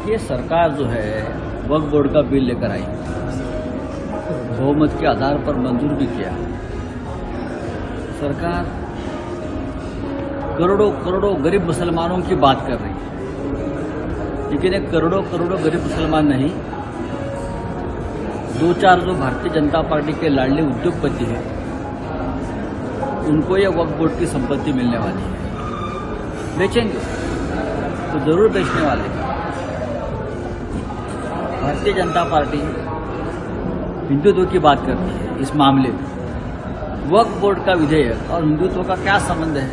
देखिए, सरकार जो है वक्फ बोर्ड का बिल लेकर आई, बहुमत के आधार पर मंजूर भी किया। सरकार करोड़ों करोड़ों गरीब मुसलमानों की बात कर रही है, लेकिन एक करोड़ों करोड़ों गरीब मुसलमान नहीं, दो चार जो भारतीय जनता पार्टी के लाडले उद्योगपति हैं, उनको ये वक्फ बोर्ड की संपत्ति मिलने वाली है। बेचेंगे तो जरूर बेचने वाले हैं। भारतीय जनता पार्टी हिंदुत्व की बात करती है इस मामले में। वक्फ बोर्ड का विधेयक और हिंदुत्व का क्या संबंध है?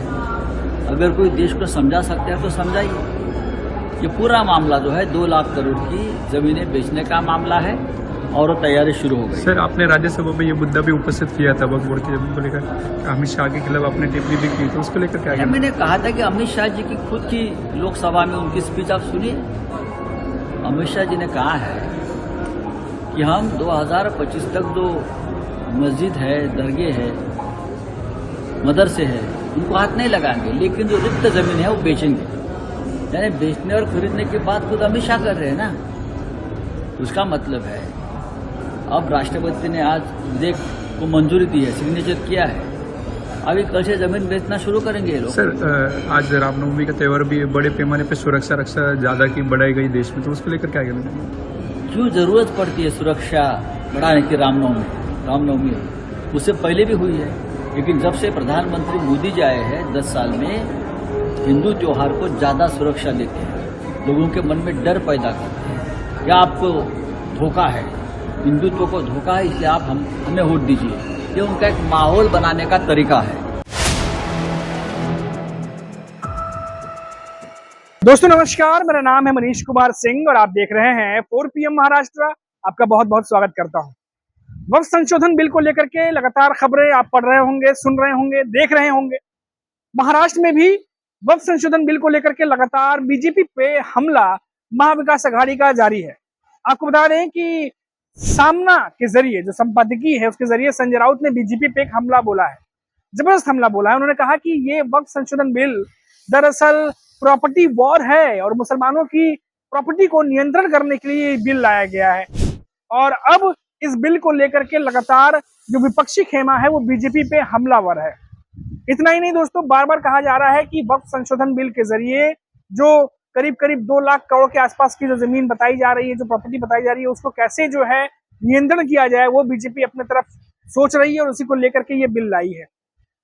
अगर कोई देश को समझा सकते हैं तो समझाइए। ये पूरा मामला जो है 2 लाख करोड़ की जमीनें बेचने का मामला है और वो तैयारी शुरू हो गई। सर, आपने राज्यसभा में ये मुद्दा भी उपस्थित किया था वक्फ बोर्ड की जमीन को लेकर, अमित शाह के खिलाफ आपने टिप्पणी भी की, तो उसको लेकर क्या? मैंने कहा था कि अमित शाह जी की खुद की लोकसभा में उनकी स्पीच आप सुनिए। अमित शाह जी ने कहा है कि हम 2025 तक जो मस्जिद है, दरगाह है, मदरसे है, उनको हाथ नहीं लगाएंगे, लेकिन जो रिक्त जमीन है वो बेचेंगे। यानी बेचने और खरीदने की बात खुद अमित शाह कर रहे हैं ना। उसका मतलब है अब राष्ट्रपति ने आज विधेयक को मंजूरी दी है, सिग्नेचर किया है, अभी कल से जमीन बेचना शुरू करेंगे ये लोग। सर, आज रामनवमी का त्यौहार भी बड़े पैमाने पे सुरक्षा रक्षा ज्यादा की बढ़ाई गई देश में, तो उसको लेकर क्या कहना चाहिए? क्यों जरूरत पड़ती है सुरक्षा बढ़ाने की? रामनवमी उससे पहले भी हुई है, लेकिन जब से प्रधानमंत्री मोदी जी आए हैं 10 साल में, हिंदू त्योहार को ज़्यादा सुरक्षा देते हैं, लोगों के मन में डर पैदा करते हैं। या आपको धोखा है, हिंदुत्व को धोखा है, इसलिए आप हमें वोट दीजिए। ये उनका एक माहौल बनाने का तरीका है। दोस्तों नमस्कार, मेरा नाम है मनीष कुमार सिंह और आप देख रहे हैं 4 PM महाराष्ट्र। आपका बहुत बहुत स्वागत करता हूं। वक्फ संशोधन बिल को लेकर के लगातार खबरें आप पढ़ रहे होंगे, सुन रहे होंगे, देख रहे होंगे। महाराष्ट्र में भी वक्फ संशोधन बिल को लेकर के लगातार बीजेपी पे हमला महाविकास आघाड़ी का जारी है। आपको बता दें कि सामना के जरिए जो संपादकीय है उसके जरिए संजय राउत ने बीजेपी पे एक हमला बोला है, जबरदस्त हमला बोला है। उन्होंने कहा कि ये वक्फ संशोधन बिल दरअसल प्रॉपर्टी वॉर है और मुसलमानों की प्रॉपर्टी को नियंत्रण करने के लिए बिल लाया गया है। और अब इस बिल को लेकर के लगातार जो विपक्षी खेमा है वो बीजेपी पे हमलावर है। इतना ही नहीं दोस्तों, बार बार कहा जा रहा है कि वक्फ संशोधन बिल के जरिए जो करीब करीब 2 लाख करोड़ के आसपास की जो जमीन बताई जा रही है, जो प्रॉपर्टी बताई जा रही है, उसको कैसे जो है नियंत्रण किया जाए, वो बीजेपी अपने तरफ सोच रही है और उसी को लेकर के ये बिल लाई है।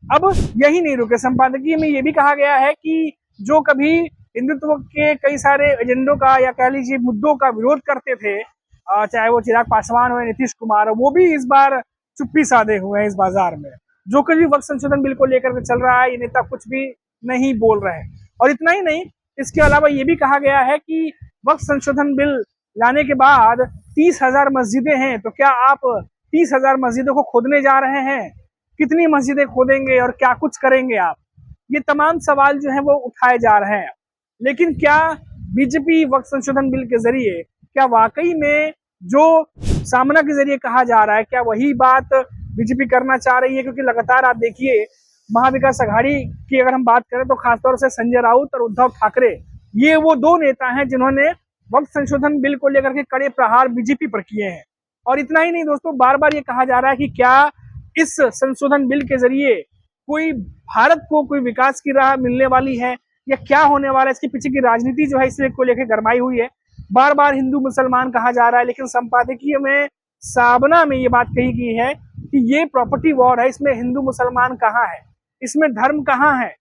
अब यही नहीं रुके, संपादकीय में ये भी कहा गया है कि जो कभी हिंदुत्व के कई सारे एजेंडों का या कह लीजिए मुद्दों का विरोध करते थे, चाहे वो चिराग पासवान हो या नीतीश कुमार, वो भी इस बार चुप्पी साधे हुए हैं इस बाजार में। जो कुछ भी वक्फ संशोधन बिल को लेकर के चल रहा है, ये नेता कुछ भी नहीं बोल रहे हैं। और इतना ही नहीं, इसके अलावा ये भी कहा गया है कि वक्फ संशोधन बिल लाने के बाद 30,000 मस्जिदें हैं, तो क्या आप 30,000 मस्जिदों को खोदने जा रहे हैं? कितनी मस्जिदें खोदेंगे और क्या कुछ करेंगे आप? ये तमाम सवाल जो है वो उठाए जा रहे हैं। लेकिन क्या बीजेपी वक्फ संशोधन बिल के जरिए क्या वाकई में जो सामना के जरिए कहा जा रहा है, क्या वही बात बीजेपी करना चाह रही है? क्योंकि लगातार आप देखिए महाविकास आघाड़ी की अगर हम बात करें तो खासतौर से संजय राउत और उद्धव ठाकरे, ये वो 2 नेता हैं जिन्होंने वक्फ संशोधन बिल को लेकर के कड़े प्रहार बीजेपी पर किए हैं। और इतना ही नहीं दोस्तों, बार बार ये कहा जा रहा है कि क्या इस संशोधन बिल के जरिए कोई भारत को कोई विकास की राह मिलने वाली है या क्या होने वाला है, इसके पीछे की राजनीति जो है इसको लेकर गरमाई हुई है। बार बार हिंदू मुसलमान कहा जा रहा है, लेकिन संपादकीय में साबना में ये बात कही गई है कि ये प्रॉपर्टी वॉर है, इसमें हिंदू मुसलमान कहाँ है, इसमें धर्म कहाँ है।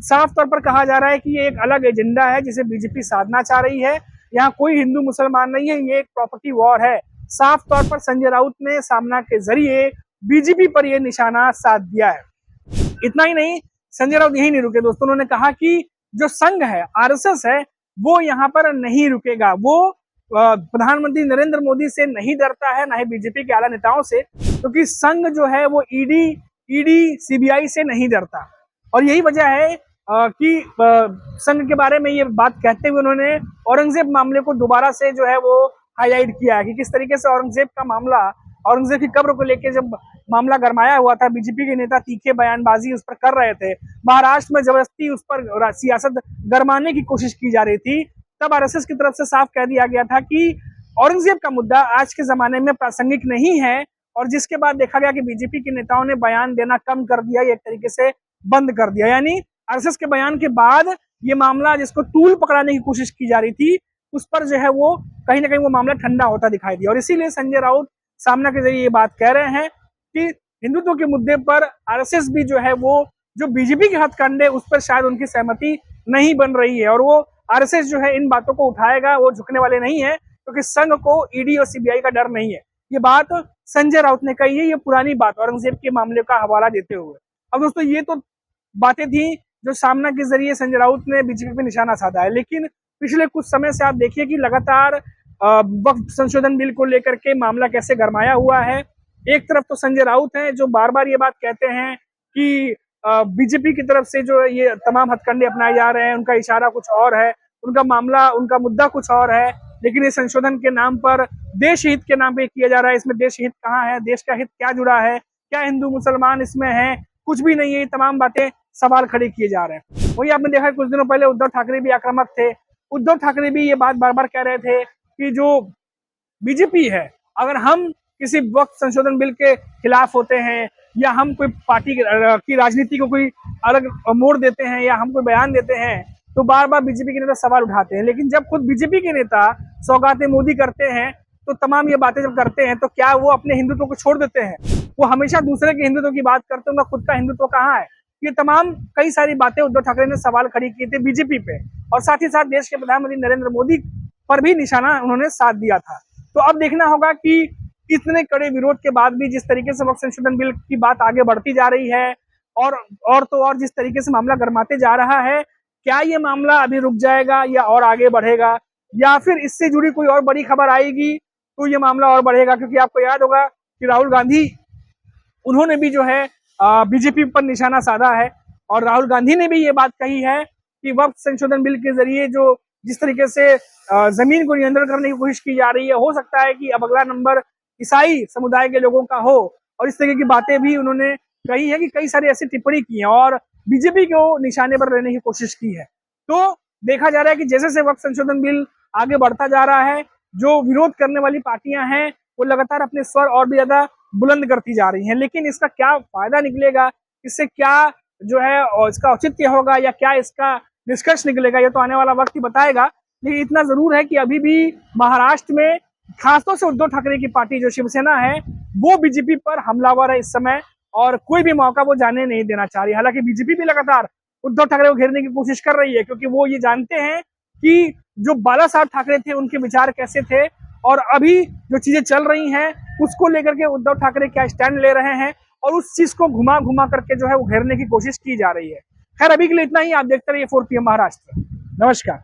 साफ तौर पर कहा जा रहा है कि ये एक अलग एजेंडा है जिसे बीजेपी साधना चाह रही है। यहाँ कोई हिंदू मुसलमान नहीं है, ये एक प्रॉपर्टी वॉर है। साफ तौर पर संजय राउत ने सामना के जरिए बीजेपी पर यह निशाना साध दिया है। इतना ही नहीं, संजय राउत यही नहीं रुके दोस्तों, उन्होंने कहा कि जो संघ है, आरएसएस है, वो यहाँ पर नहीं रुकेगा। वो प्रधानमंत्री नरेंद्र मोदी से नहीं डरता है, ना ही बीजेपी के आला नेताओं से, क्योंकि संघ जो है वो ईडी सीबीआई से नहीं डरता। और यही वजह है कि संघ के बारे में ये बात कहते हुए उन्होंने औरंगजेब मामले को दोबारा से जो है वो हाईलाइट किया है कि किस तरीके से औरंगजेब का मामला, औरंगजेब की कब्र को लेकर जब मामला गरमाया हुआ था, बीजेपी के नेता तीखे बयानबाजी उस पर कर रहे थे, महाराष्ट्र में जबरदस्ती उस पर सियासत गरमाने की कोशिश की जा रही थी, तब आरएसएस की तरफ से साफ कह दिया गया था कि औरंगजेब का मुद्दा आज के जमाने में प्रासंगिक नहीं है, और जिसके बाद देखा गया कि बीजेपी के नेताओं ने बयान देना कम कर दिया, एक तरीके से बंद कर दिया। यानी आरएसएस के बयान के बाद ये मामला जिसको तूल पकड़ाने की कोशिश की जा रही थी, उस पर जो है वो कहीं ना कहीं वो मामला ठंडा होता दिखाई दिया। और इसीलिए संजय राउत सामना के जरिए ये बात कह रहे हैं कि हिंदुत्व के मुद्दे पर आरएसएस भी जो है वो जो बीजेपी के हथकंड है उस पर शायद उनकी सहमति नहीं बन रही है, और वो आरएसएस जो है इन बातों को उठाएगा, वो झुकने वाले नहीं है, क्योंकि संघ को ईडी और सीबीआई का डर नहीं है। ये बात संजय राउत ने कही है, ये पुरानी बात औरंगजेब के मामले का हवाला देते हुए। अब दोस्तों ये तो बातें थी जो सामना के जरिए संजय राउत ने बीजेपी पे निशाना साधा है, लेकिन पिछले कुछ समय से आप देखिए कि लगातार वक्फ संशोधन बिल को लेकर के मामला कैसे गरमाया हुआ है। एक तरफ तो संजय राउत हैं जो बार बार ये बात कहते हैं कि बीजेपी की तरफ से जो ये तमाम हथकंडे अपनाए जा रहे हैं, उनका इशारा कुछ और है, उनका मामला, उनका मुद्दा कुछ और है, लेकिन इस संशोधन के नाम पर देश हित के नाम पे किया जा रहा है। इसमें देश हित कहाँ है, देश का हित क्या जुड़ा है, क्या हिंदू मुसलमान इसमें है, कुछ भी नहीं है। ये तमाम बातें सवाल खड़े किए जा रहे हैं। वही आपने देखा कुछ दिनों पहले उद्धव ठाकरे भी आक्रामक थे। उद्धव ठाकरे भी ये बात बार बार कह रहे थे कि जो बीजेपी है, अगर हम किसी वक्त संशोधन बिल के खिलाफ होते हैं या हम कोई पार्टी की राजनीति को कोई अलग मोड़ देते हैं या हम कोई बयान देते हैं, तो बार बार बीजेपी के नेता सवाल उठाते हैं। लेकिन जब खुद बीजेपी के नेता सौगातें मोदी करते हैं, तो तमाम ये बातें जब करते हैं, तो क्या वो अपने हिंदुत्व को छोड़ देते हैं? वो हमेशा दूसरे के हिंदुत्व की बात करते हैं, उनका खुद का हिंदुत्व कहाँ है? ये तमाम कई सारी बातें उद्धव ठाकरे ने सवाल खड़ी की थी बीजेपी पे, और साथ ही साथ देश के प्रधानमंत्री नरेंद्र मोदी पर भी निशाना उन्होंने साध दिया था। तो अब देखना होगा कि इतने कड़े विरोध के बाद भी जिस तरीके से वक्फ संशोधन बिल की बात आगे बढ़ती जा रही है, और तो और जिस तरीके से मामला गरमाते जा रहा है, क्या ये मामला अभी रुक जाएगा या और आगे बढ़ेगा, या फिर इससे जुड़ी कोई और बड़ी खबर आएगी तो ये मामला और बढ़ेगा? क्योंकि आपको याद होगा कि राहुल गांधी, उन्होंने भी जो है बीजेपी पर निशाना साधा है, और राहुल गांधी ने भी ये बात कही है कि वक्फ संशोधन बिल के जरिए जो जिस तरीके से जमीन को नियंत्रण करने की कोशिश की जा रही है, हो सकता है कि अब अगला नंबर ईसाई समुदाय के लोगों का हो। और इस तरह की बातें भी उन्होंने कही है कि कई सारी ऐसी टिप्पणी की है और बीजेपी को निशाने पर रहने की कोशिश की है। तो देखा जा रहा है कि जैसे जैसे वक्फ संशोधन बिल आगे बढ़ता जा रहा है, जो विरोध करने वाली पार्टियां हैं वो लगातार अपने स्वर और भी ज्यादा बुलंद करती जा रही हैं। लेकिन इसका क्या फायदा निकलेगा, इससे क्या जो है और इसका औचित्य होगा, या क्या इसका निष्कर्ष निकलेगा, ये तो आने वाला वक्त ही बताएगा। लेकिन इतना जरूर है कि अभी भी महाराष्ट्र में खासतौर से उद्धव ठाकरे की पार्टी जो शिवसेना है, वो बीजेपी पर हमलावर है इस समय, और कोई भी मौका वो जाने नहीं देना चाह रही। हालांकि बीजेपी भी लगातार उद्धव ठाकरे को घेरने की कोशिश कर रही है, क्योंकि वो ये जानते हैं कि जो बाला साहब ठाकरे थे उनके विचार कैसे थे, और अभी जो चीजें चल रही हैं उसको लेकर के उद्धव ठाकरे क्या स्टैंड ले रहे हैं, और उस चीज को घुमा घुमा करके जो है वो घेरने की कोशिश की जा रही है। खैर अभी के लिए इतना ही। आप देखते रहिए 4PM महाराष्ट्र। नमस्कार।